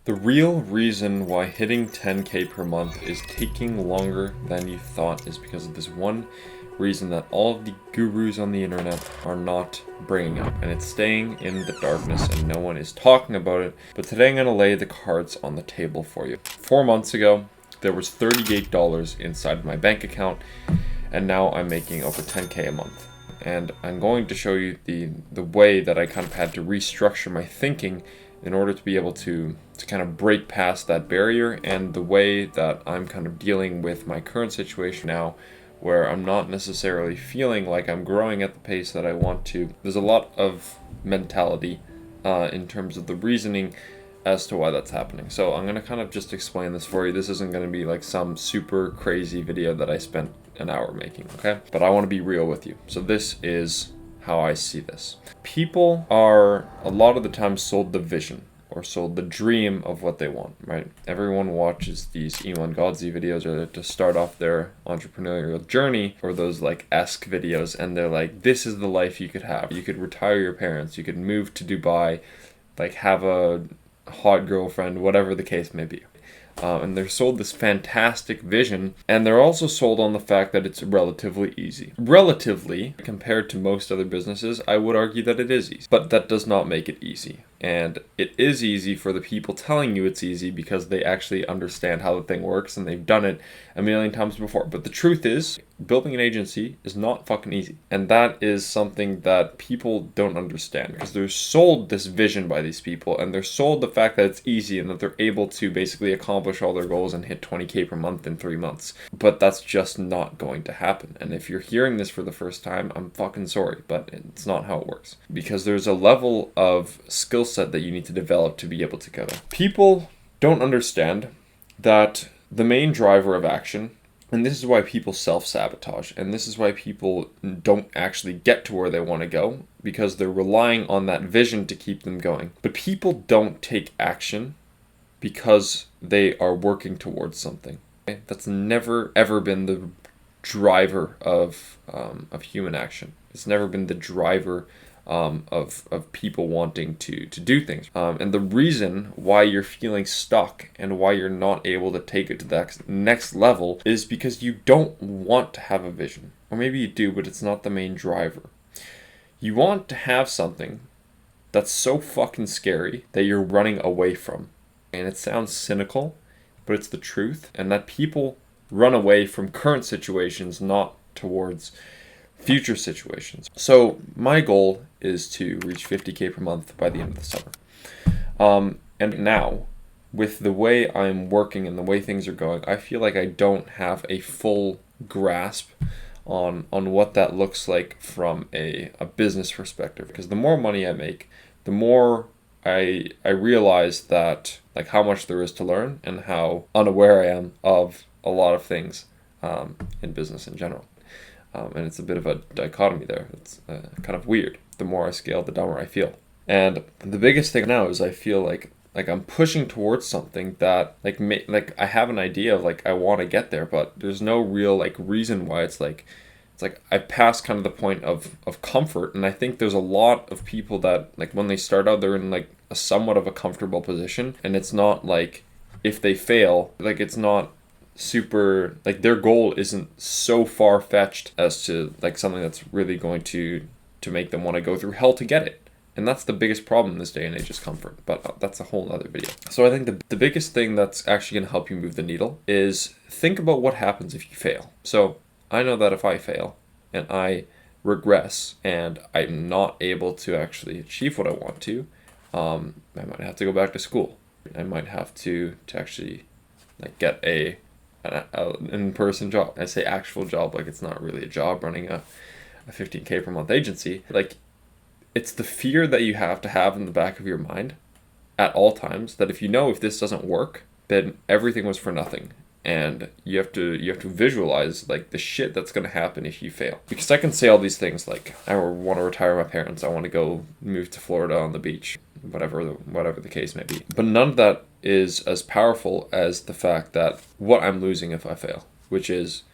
The real reason why hitting 10K per month is taking longer than you thought is because of this one reason that all of the gurus on the internet are not bringing up, and it's staying in the darkness and no one is talking about it. But today I'm going to lay the cards on the table for you. 4 months ago, there was $38 inside my bank account, and now I'm making over 10K a month. And I'm going to show you the way that I kind of had to restructure my thinking in order to be able to kind of break past that barrier, and the way that I'm kind of dealing with my current situation now, where I'm not necessarily feeling like I'm growing at the pace that I want to. There's a lot of mentality in terms of the reasoning as to why that's happening. So I'm going to kind of just explain this for you. This isn't going to be like some super crazy video that I spent an hour making, okay? But I want to be real with you. So this is how I see this. People are a lot of the time sold the vision or sold the dream of what they want, right? Everyone watches these Iman Godzi videos or to start off their entrepreneurial journey, or those like esque videos, and they're like, this is the life you could have. You could retire your parents, you could move to Dubai, like have a hot girlfriend, whatever the case may be. And they're sold this fantastic vision, and they're also sold on the fact that it's relatively easy. Relatively, compared to most other businesses, I would argue that it is easy, but that does not make it easy. And it is easy for the people telling you it's easy because they actually understand how the thing works and they've done it a million times before. But the truth is, building an agency is not fucking easy. And that is something that people don't understand, because they're sold this vision by these people, and they're sold the fact that it's easy and that they're able to basically accomplish all their goals and hit 20K per month in 3 months. But that's just not going to happen. And if you're hearing this for the first time, I'm fucking sorry, but it's not how it works. Because there's a level of skill set that you need to develop to be able to go there. People don't understand that the main driver of action, and this is why people self-sabotage, and this is why people don't actually get to where they want to go, because they're relying on that vision to keep them going. But people don't take action because they are working towards something. Okay? That's never ever been the driver of human action. It's never been the driver of people wanting to do things. And the reason why you're feeling stuck and why you're not able to take it to the next level is because you don't want to have a vision. Or maybe you do, but it's not the main driver. You want to have something that's so fucking scary that you're running away from. And it sounds cynical, but it's the truth. And that people run away from current situations, not towards future situations. So my goal is to reach 50K per month by the end of the summer. And now, with the way I'm working and the way things are going, I feel like I don't have a full grasp on what that looks like from a business perspective. Because the more money I make, the more I realize that like how much there is to learn and how unaware I am of a lot of things in business in general. And it's a bit of a dichotomy there. It's kind of weird. The more I scale, the dumber I feel. And the biggest thing now is I feel like I'm pushing towards something that like I have an idea of like I want to get there, but there's no real like reason why. It's like I've passed kind of the point of comfort, and I think there's a lot of people that like when they start out, they're in like a somewhat of a comfortable position, and it's not like if they fail, like it's not super, like their goal isn't so far-fetched as to like something that's really going to make them want to go through hell to get it. And that's the biggest problem in this day and age, is comfort. But that's a whole other video. So I think the biggest thing that's actually going to help you move the needle is think about what happens if you fail. So I know that if I fail and I regress and I'm not able to actually achieve what I want to, I might have to go back to school. I might have to actually like get an in-person job. I say actual job like it's not really a job, running a 15K per month agency. Like, it's the fear that you have to have in the back of your mind at all times, that if you know if this doesn't work, then everything was for nothing. And you have to visualize like the shit that's going to happen if you fail. Because I can say all these things like I want to retire my parents, I want to go move to Florida on the beach, whatever the case may be. But none of that is as powerful as the fact that what I'm losing if I fail, which is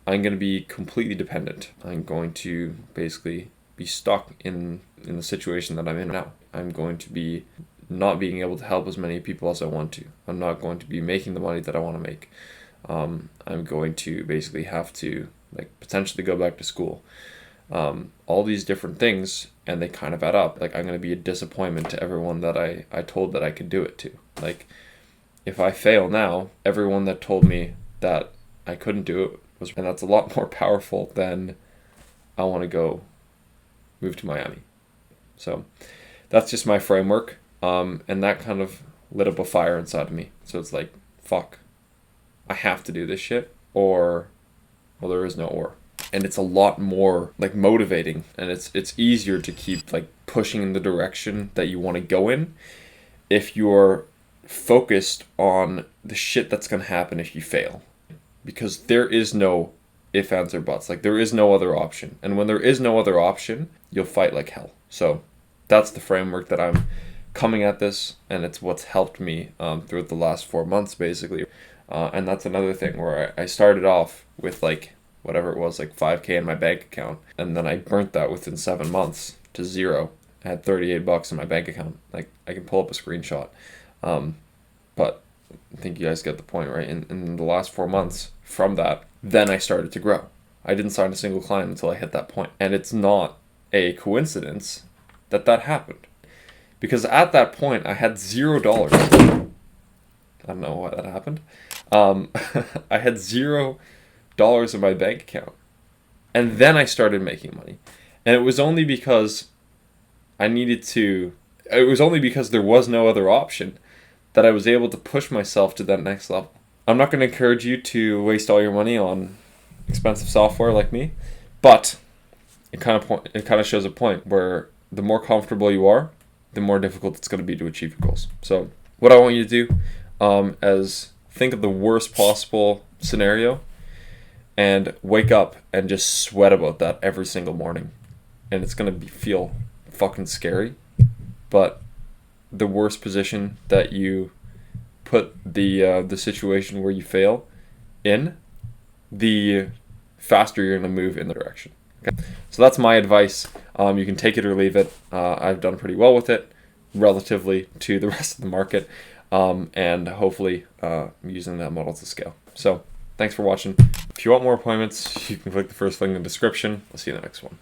I'm going to be completely dependent. I'm going to basically be stuck in the situation that I'm in now. I'm going to be not being able to help as many people as I want to. I'm not going to be making the money that I want to make. I'm going to basically have to like potentially go back to school. All these different things, and they kind of add up. Like, I'm going to be a disappointment to everyone that I told that I could do it to. Like, if I fail now, everyone that told me that I couldn't do it was, and that's a lot more powerful than I want to go move to Miami. So that's just my framework. And that kind of lit up a fire inside of me. So it's like, fuck, I have to do this shit, or, well, there is no or. And it's a lot more like motivating, and it's easier to keep like pushing in the direction that you want to go in if you're focused on the shit that's going to happen if you fail. Because there is no if, ands, or buts. Like, there is no other option. And when there is no other option, you'll fight like hell. So that's the framework that I'm coming at this, and it's what's helped me throughout the last 4 months, basically. And that's another thing where I started off with like whatever it was, like $5K in my bank account, and then I burnt that within 7 months to zero. I had $38 in my bank account. Like, I can pull up a screenshot. But I think you guys get the point, right? In the last 4 months from that, then I started to grow. I didn't sign a single client until I hit that point. And it's not a coincidence that happened. Because at that point, I had $0. I don't know why that happened. I had $0 in my bank account. And then I started making money. And it was only because it was only because there was no other option that I was able to push myself to that next level. I'm not going to encourage you to waste all your money on expensive software like me, but it kind of shows a point where the more comfortable you are, the more difficult it's going to be to achieve your goals. So what I want you to do is think of the worst possible scenario and wake up and just sweat about that every single morning. And it's going to feel fucking scary, but the worst position that you put the situation where you fail in, the faster you're going to move in the direction. Okay? So that's my advice. You can take it or leave it. I've done pretty well with it relatively to the rest of the market, and hopefully using that model to scale. So thanks for watching. If you want more appointments, you can click the first link in the description. I'll see you in the next one.